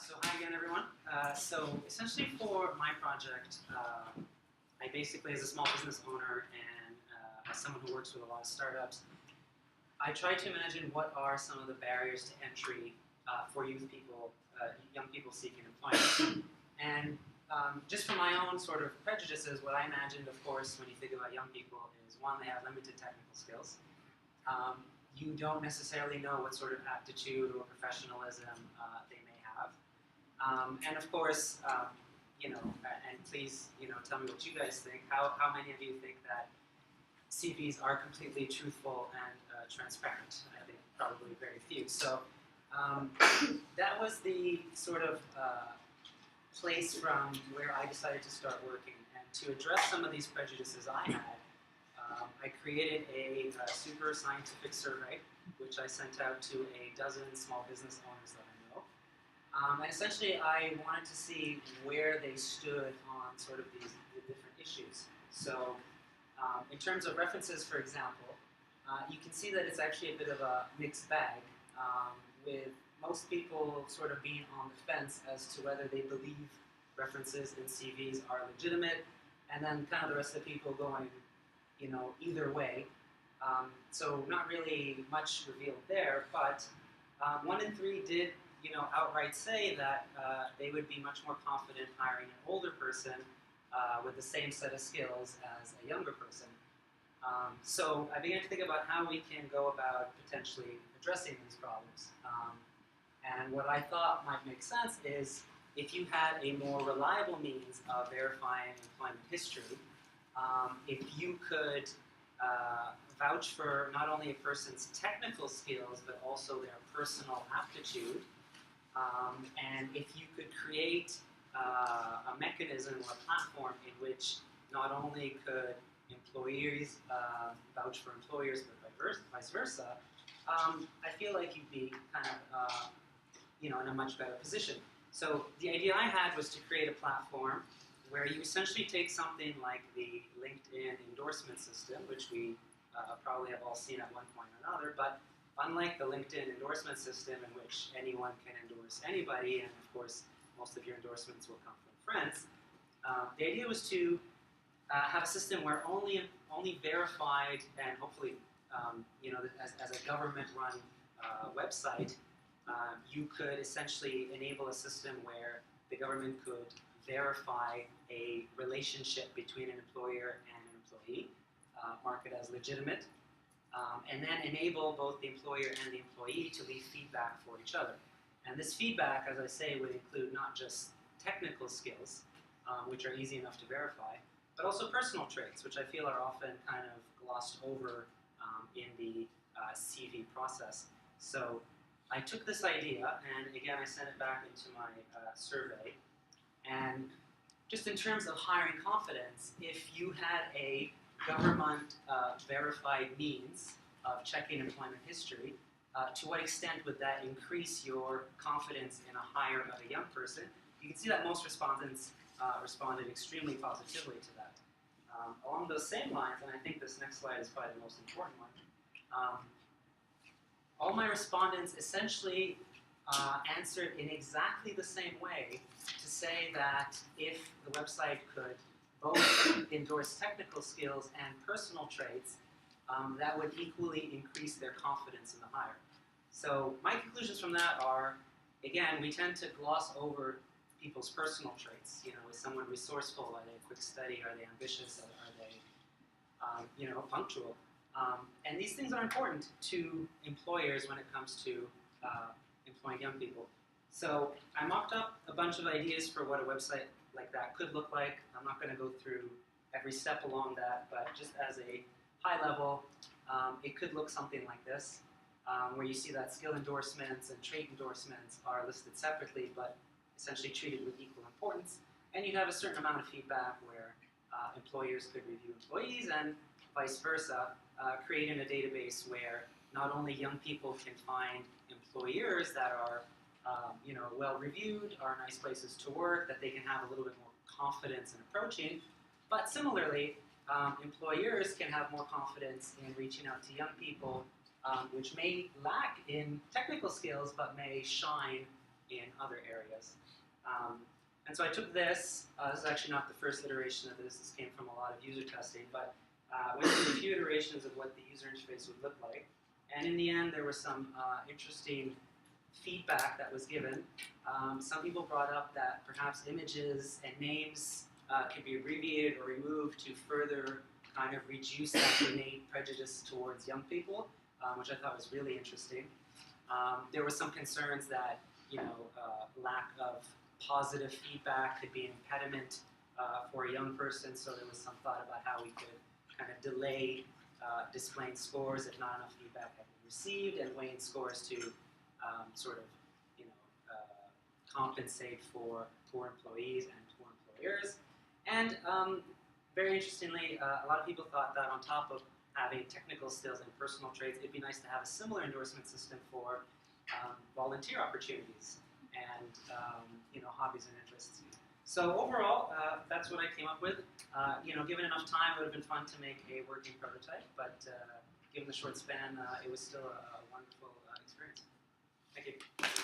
So hi again, everyone. So essentially for my project, I basically, as a small business owner and as someone who works with a lot of startups, I try to imagine what are some of the barriers to entry for young people seeking employment. And just from my own sort of prejudices, what I imagined, of course, when you think about young people is, one, they have limited technical skills. You don't necessarily know what sort of aptitude or professionalism they may have. And of course, and please, tell me what you guys think. How many of you think that CVs are completely truthful and transparent? I think probably very few. So that was the sort of place from where I decided to start working. And to address some of these prejudices I had, I created a super scientific survey, which I sent out to a dozen small business owners that I know. And essentially, I wanted to see where they stood on sort of the different issues. So in terms of references, for example, you can see that it's actually a bit of a mixed bag, with most people sort of being on the fence as to whether they believe references in CVs are legitimate, and then kind of the rest of the people going, either way. So not really much revealed there, but 1 in 3 did, outright say that they would be much more confident hiring an older person with the same set of skills as a younger person. So I began to think about how we can go about potentially addressing these problems. And what I thought might make sense is if you had a more reliable means of verifying employment history, if you could vouch for not only a person's technical skills, but also their personal aptitude, and if you could create a mechanism or a platform in which not only could employees vouch for employers, but vice versa, I feel like you'd be kind of in a much better position. So the idea I had was to create a platform where you essentially take something like the LinkedIn endorsement system, which we probably have all seen at one point or another, but unlike the LinkedIn endorsement system in which anyone can endorse anybody, and of course most of your endorsements will come from friends, the idea was to have a system where only verified and hopefully as a government-run website, you could essentially enable a system where the government could verify a relationship between an employer and an employee, mark it as legitimate, and then enable both the employer and the employee to leave feedback for each other. And this feedback, as I say, would include not just technical skills, which are easy enough to verify, but also personal traits, which I feel are often kind of glossed over in the CV process. So I took this idea, and again, I sent it back into my survey. And just in terms of hiring confidence, if you had a government verified means of checking employment history, to what extent would that increase your confidence in a hire of a young person? You can see that most respondents responded extremely positively to that. Along those same lines, and I think this next slide is probably the most important one, all my respondents essentially answered in exactly the same way to say that if the website could both endorse technical skills and personal traits, that would equally increase their confidence in the hire. So my conclusions from that are, again, we tend to gloss over people's personal traits. Is someone resourceful? Are they a quick study? Are they ambitious? Are they, punctual? And these things are important to employers when it comes to employing young people. So I mocked up a bunch of ideas for what a website like that could look like. I'm not going to go through every step along that, but just as a high level, it could look something like this, where you see that skill endorsements and trait endorsements are listed separately, but essentially treated with equal importance. And you'd have a certain amount of feedback where employers could review employees and vice versa, creating a database where not only young people can find employers that are well reviewed, are nice places to work, that they can have a little bit more confidence in approaching, but similarly, employers can have more confidence in reaching out to young people, which may lack in technical skills, but may shine in other areas. And so I took this. This is actually not the first iteration of this. This came from a lot of user testing, but went through a few iterations of what the user interface would look like. And in the end, there was some interesting feedback that was given. Some people brought up that perhaps images and names could be abbreviated or removed to further kind of reduce that innate prejudice towards young people, which I thought was really interesting. There were some concerns that lack of positive feedback could be an impediment for a young person, so there was some thought about how we could kind of delay displaying scores if not enough feedback had been received, and weighing scores to sort of compensate for poor employees and poor employers. And very interestingly, a lot of people thought that on top of having technical skills and personal traits, it'd be nice to have a similar endorsement system for volunteer opportunities and hobbies and interests. So overall, that's what I came up with. Given enough time, it would have been fun to make a working prototype, but given the short span, it was still a wonderful experience. Thank you.